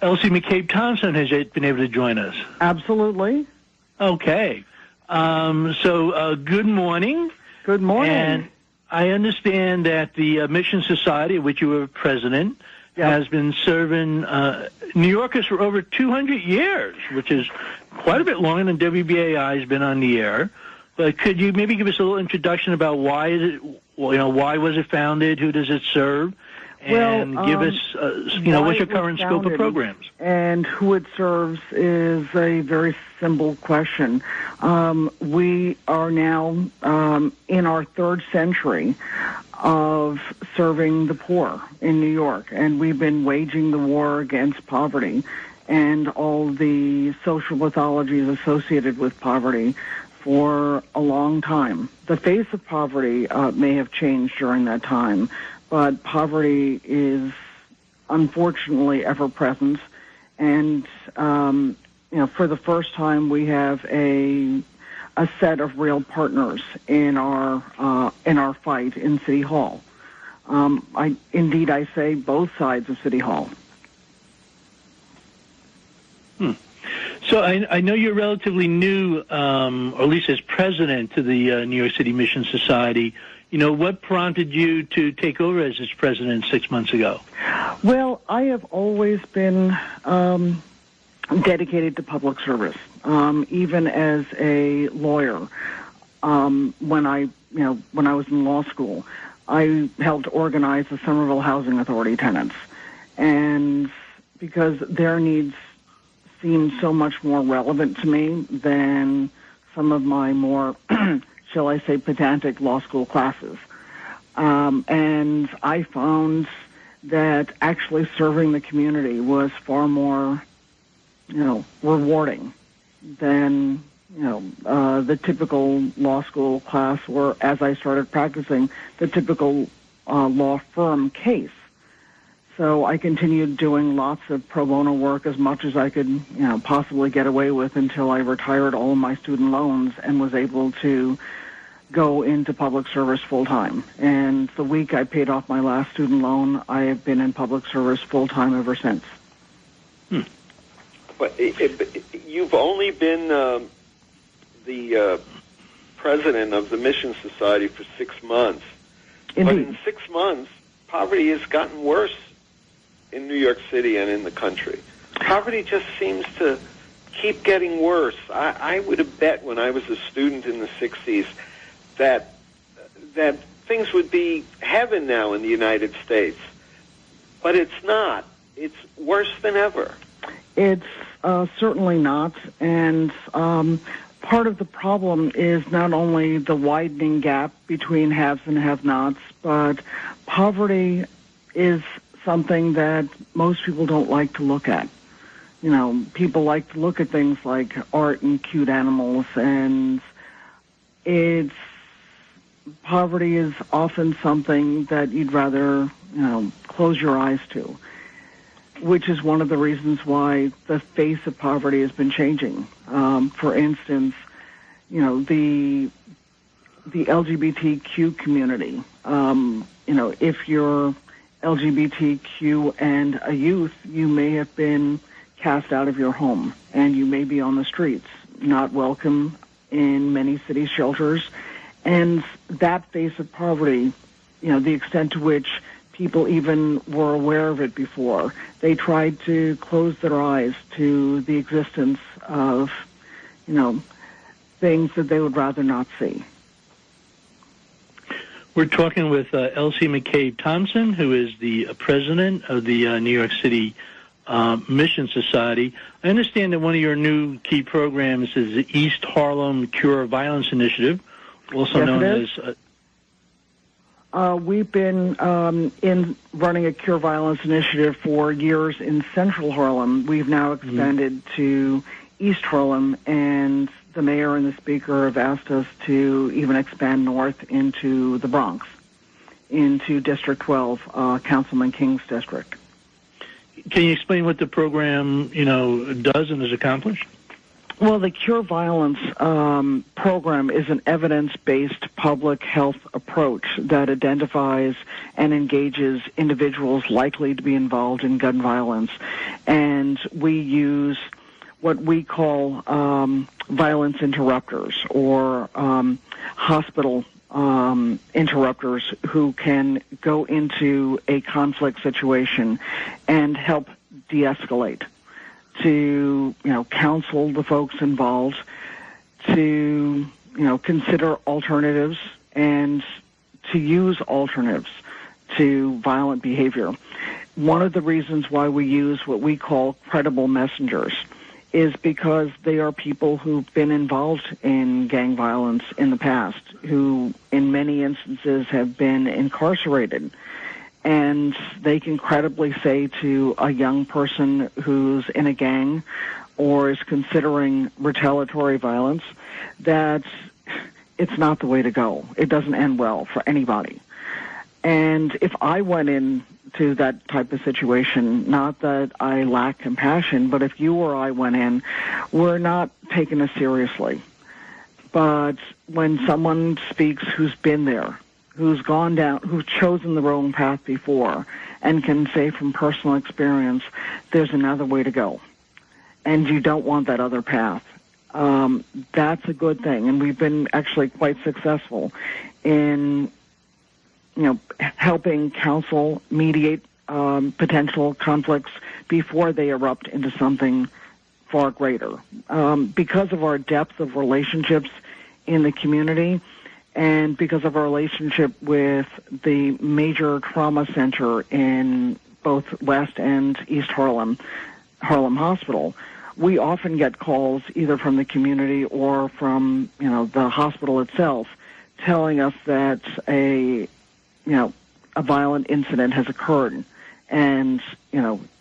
Elsie McCabe Thompson has been able to join us. Absolutely. Okay. Good morning. Good morning. And I understand that the Mission Society, of which you were president, has been serving New Yorkers for over 200 years, which is quite a bit longer than WBAI has been on the air. But could you maybe give us a little introduction about why was it founded, who does it serve, and give us, what's your current scope of programs? And who it serves is a very simple question. We are now in our third century of serving the poor in New York, and we've been waging the war against poverty and all the social pathologies associated with poverty for a long time. The face of poverty may have changed during that time, but poverty is unfortunately ever present. And for the first time, we have a set of real partners in our fight in City Hall. I say both sides of City Hall. So I know you're relatively new, or at least as president to the New York City Mission Society. What prompted you to take over as its president 6 months ago? Well, I have always been dedicated to public service, even as a lawyer. When I was in law school, I helped organize the Somerville Housing Authority tenants, and because their needs seemed so much more relevant to me than some of my more, shall I say, pedantic law school classes. And I found that actually serving the community was far more, rewarding than, the typical law school class, or as I started practicing, the typical law firm case. So I continued doing lots of pro bono work as much as I could, possibly get away with until I retired all of my student loans and was able to go into public service full time. And the week I paid off my last student loan, I have been in public service full time ever since. But you've only been the president of the Mission Society for 6 months. Indeed. But in 6 months, poverty has gotten worse in New York City and in the country. Poverty just seems to keep getting worse. I would have bet when I was a student in the 60s that things would be heaven now in the United States. But it's not. It's worse than ever. It's certainly not. And part of the problem is not only the widening gap between haves and have-nots, but poverty is something that most people don't like to look at. People like to look at things like art and cute animals, and poverty is often something that you'd rather, close your eyes to, which is one of the reasons why the face of poverty has been changing. For instance, the LGBTQ community, if you're LGBTQ and a youth, you may have been cast out of your home, and you may be on the streets, not welcome in many city shelters. And that face of poverty, the extent to which people even were aware of it before, they tried to close their eyes to the existence of, things that they would rather not see. We're talking with Elsie McCabe Thompson, who is the president of the New York City Mission Society. I understand that one of your new key programs is the East Harlem Cure Violence Initiative, also known as... We've been in running a Cure Violence Initiative for years in Central Harlem. We've now expanded to East Harlem, and the mayor and the speaker have asked us to even expand north into the Bronx, into District 12, Councilman King's district. Can you explain what the program, does and has accomplished? Well, the Cure Violence program is an evidence-based public health approach that identifies and engages individuals likely to be involved in gun violence. And we use what we call violence interrupters, or hospital interrupters, who can go into a conflict situation and help de-escalate, to counsel the folks involved, to consider alternatives, and to use alternatives to violent behavior. One of the reasons why we use what we call credible messengers is because they are people who've been involved in gang violence in the past, who in many instances have been incarcerated. And they can credibly say to a young person who's in a gang or is considering retaliatory violence that it's not the way to go. It doesn't end well for anybody. And if I went into that type of situation, not that I lack compassion, but if you or I went in, we're not taking it seriously. But when someone speaks who's been there, who's gone down, who's chosen the wrong path before, and can say from personal experience, there's another way to go, and you don't want that other path, that's a good thing. And we've been actually quite successful in, helping counsel mediate potential conflicts before they erupt into something far greater. Because of our depth of relationships in the community, and because of our relationship with the major trauma center in both West and East Harlem Hospital, we often get calls either from the community or from, the hospital itself telling us that a violent incident has occurred. And,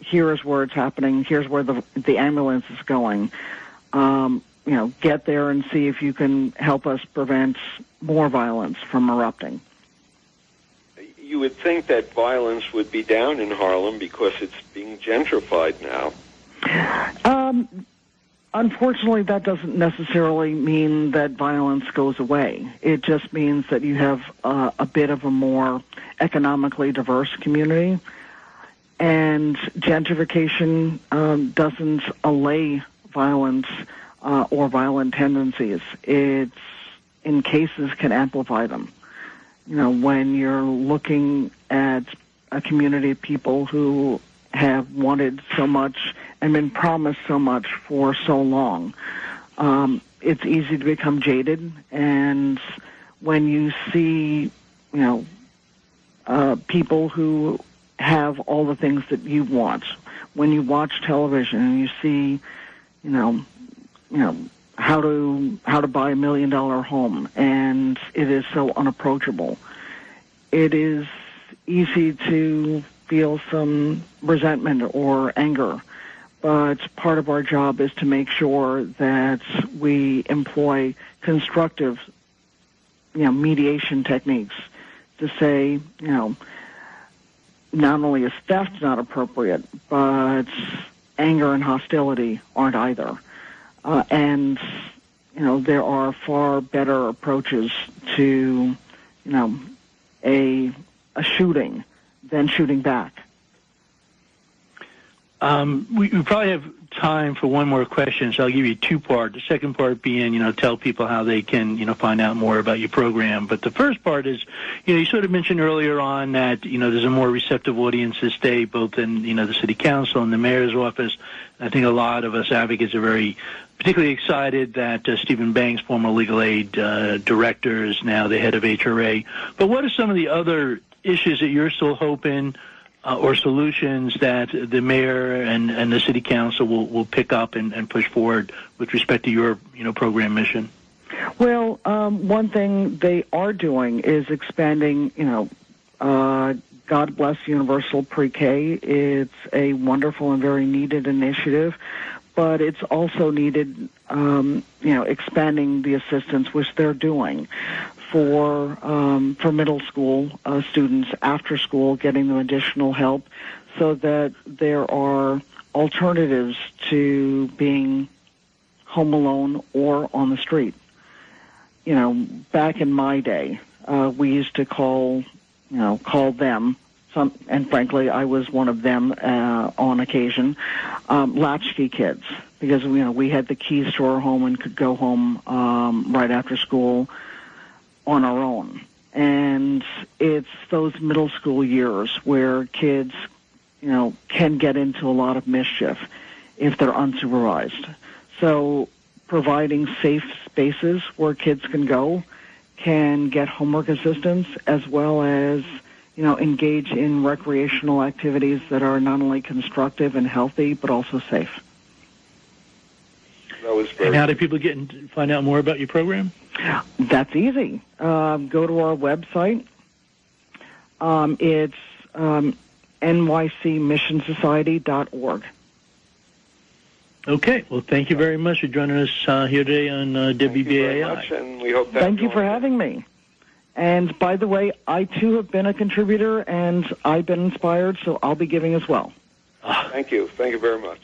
here is where it's happening. Here's where the ambulance is going. Get there and see if you can help us prevent more violence from erupting. You would think that violence would be down in Harlem because it's being gentrified now. Unfortunately, that doesn't necessarily mean that violence goes away. It just means that you have a bit of a more economically diverse community. And gentrification doesn't allay violence or violent tendencies. It's, in cases, can amplify them. When you're looking at a community of people who have wanted so much and been promised so much for so long, it's easy to become jaded. And when you see, people who have all the things that you want, when you watch television and you see, how to buy $1 million home, and it is so unapproachable, it is easy to feel some resentment or anger. But part of our job is to make sure that we employ constructive, mediation techniques to say, not only is theft not appropriate, but anger and hostility aren't either. And there are far better approaches to, a shooting than shooting back. We probably have time for one more question, so I'll give you two-part. The second part being, tell people how they can, find out more about your program. But the first part is, you sort of mentioned earlier on that, there's a more receptive audience this day, both in, the city council and the mayor's office. I think a lot of us advocates are very particularly excited that Stephen Banks, former legal aid director, is now the head of HRA. But what are some of the other issues that you're still hoping or solutions that the mayor and the city council will pick up and push forward with respect to your program mission? Well, one thing they are doing is expanding, God Bless Universal Pre-K. It's a wonderful and very needed initiative, but it's also needed, expanding the assistance, which they're doing for middle school students after school, getting them additional help so that there are alternatives to being home alone or on the street. You know, back in my day, we used to call them, and frankly, I was one of them on occasion, latchkey kids, because, you know, we had the keys to our home and could go home right after school on our own. And it's those middle school years where kids, you know, can get into a lot of mischief if they're unsupervised. So providing safe spaces where kids can go, can get homework assistance, as well as, you know, engage in recreational activities that are not only constructive and healthy, but also safe. That was very And how do people find out more about your program? That's easy. Go to our website. It's nycmissionsociety.org. Okay. Well, thank you very much for joining us here today on WBAI. Thank you very much, and we hope that Thank you for having me. And by the way, I too have been a contributor, and I've been inspired, so I'll be giving as well. Thank you. Thank you very much.